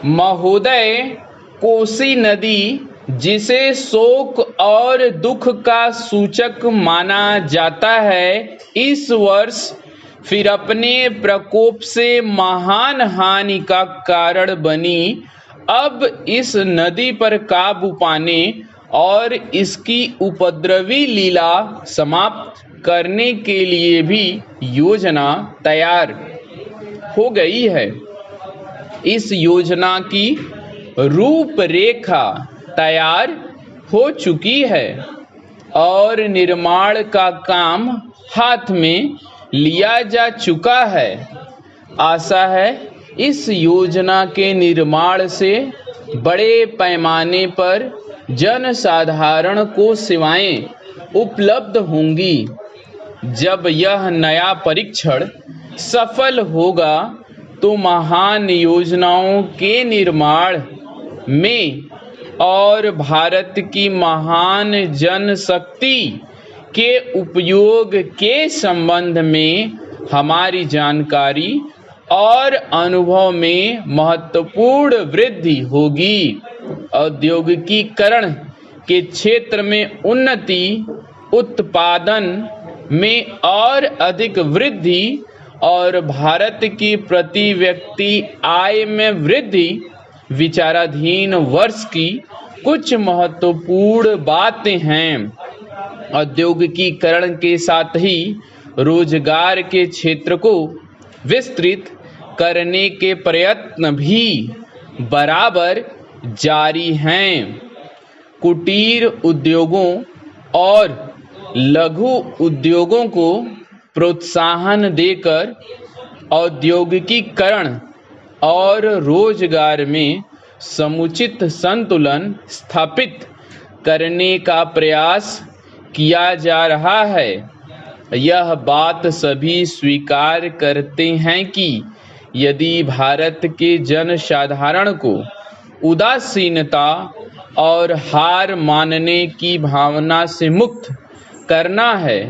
महोदय, कोसी नदी, जिसे शोक और दुख का सूचक माना जाता है, इस वर्ष फिर अपने प्रकोप से महान हानि का कारण बनी। अब इस नदी पर काबू पाने और इसकी उपद्रवी लीला समाप्त करने के लिए भी योजना तैयार हो गई है। इस योजना की रूपरेखा तैयार हो चुकी है और निर्माण का काम हाथ में लिया जा चुका है। आशा है इस योजना के निर्माण से बड़े पैमाने पर जनसाधारण को सेवाएं उपलब्ध होंगी। जब यह नया परीक्षण सफल होगा तो महान योजनाओं के निर्माण में और भारत की महान जनशक्ति के उपयोग के संबंध में हमारी जानकारी और अनुभव में महत्वपूर्ण वृद्धि होगी। औद्योगिकीकरण के क्षेत्र में उन्नति, उत्पादन में और अधिक वृद्धि और भारत की प्रति व्यक्ति आय में वृद्धि विचाराधीन वर्ष की कुछ महत्वपूर्ण बातें हैं। औद्योगिकीकरण के साथ ही रोजगार के क्षेत्र को विस्तृत करने के प्रयत्न भी बराबर जारी हैं। कुटीर उद्योगों और लघु उद्योगों को प्रोत्साहन देकर औद्योगिकीकरण और रोजगार में समुचित संतुलन स्थापित करने का प्रयास किया जा रहा है। यह बात सभी स्वीकार करते हैं कि यदि भारत के जनसाधारण को उदासीनता और हार मानने की भावना से मुक्त करना है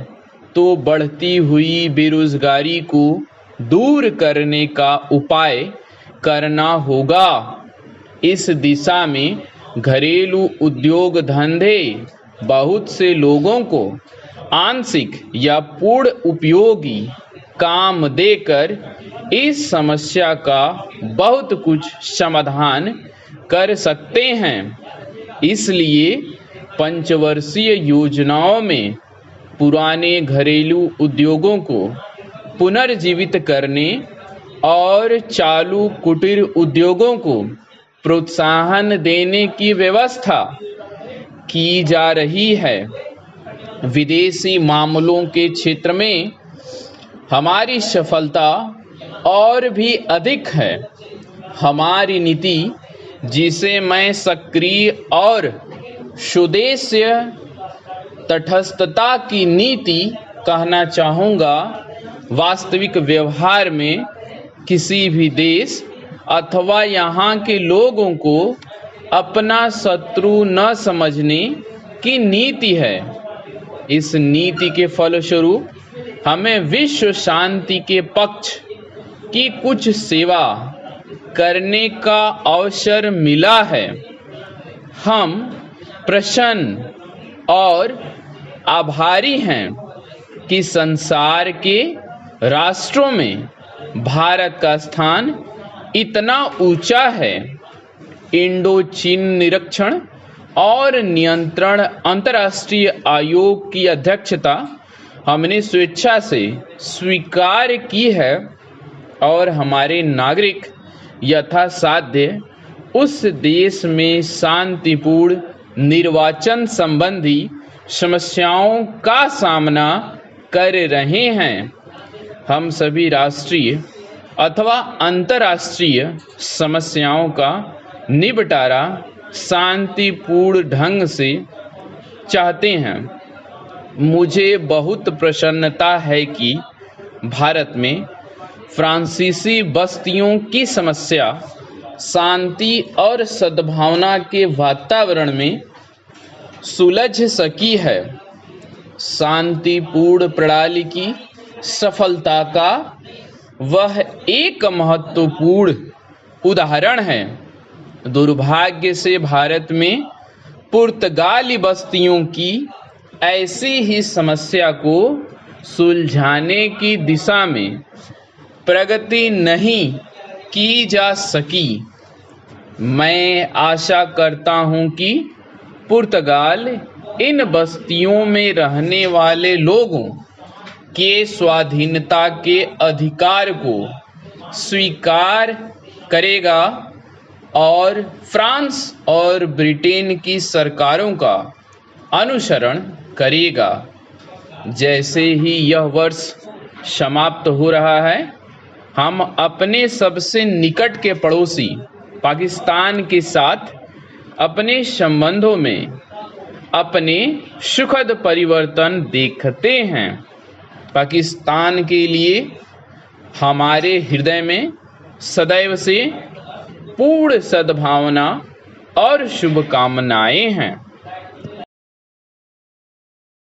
तो बढ़ती हुई बेरोजगारी को दूर करने का उपाय करना होगा। इस दिशा में घरेलू उद्योग धंधे बहुत से लोगों को आंशिक या पूर्ण उपयोगी काम देकर इस समस्या का बहुत कुछ समाधान कर सकते हैं। इसलिए पंचवर्षीय योजनाओं में पुराने घरेलू उद्योगों को पुनर्जीवित करने और चालू कुटीर उद्योगों को प्रोत्साहन देने की व्यवस्था की जा रही है। विदेशी मामलों के क्षेत्र में हमारी सफलता और भी अधिक है। हमारी नीति, जिसे मैं सक्रिय और सुदेश्य तटस्थता की नीति कहना चाहूँगा, वास्तविक व्यवहार में किसी भी देश अथवा यहाँ के लोगों को अपना शत्रु न समझने की नीति है। इस नीति के फलस्वरूप हमें विश्व शांति के पक्ष की कुछ सेवा करने का अवसर मिला है। हम प्रसन्न और आभारी हैं कि संसार के राष्ट्रों में भारत का स्थान इतना ऊंचा है। इंडो चीन निरीक्षण और नियंत्रण अंतर्राष्ट्रीय आयोग की अध्यक्षता हमने स्वेच्छा से स्वीकार की है और हमारे नागरिक यथासाध्य उस देश में शांतिपूर्ण निर्वाचन संबंधी समस्याओं का सामना कर रहे हैं। हम सभी राष्ट्रीय अथवा अंतर्राष्ट्रीय समस्याओं का निपटारा शांतिपूर्ण ढंग से चाहते हैं। मुझे बहुत प्रसन्नता है कि भारत में फ्रांसीसी बस्तियों की समस्या शांति और सद्भावना के वातावरण में सुलझ सकी है। शांतिपूर्ण प्रणाली की सफलता का वह एक महत्वपूर्ण उदाहरण है दुर्भाग्य से भारत में पुर्तगाली बस्तियों की ऐसी ही समस्या को सुलझाने की दिशा में प्रगति नहीं की जा सकी। मैं आशा करता हूं कि पुर्तगाल इन बस्तियों में रहने वाले लोगों के स्वाधीनता के अधिकार को स्वीकार करेगा और फ्रांस और ब्रिटेन की सरकारों का अनुसरण करेगा। जैसे ही यह वर्ष समाप्त हो रहा है, हम अपने सबसे निकट के पड़ोसी पाकिस्तान के साथ अपने संबंधों में अपने सुखद परिवर्तन देखते हैं। पाकिस्तान के लिए हमारे हृदय में सदैव से पूर्ण सद्भावना और शुभकामनाएं हैं।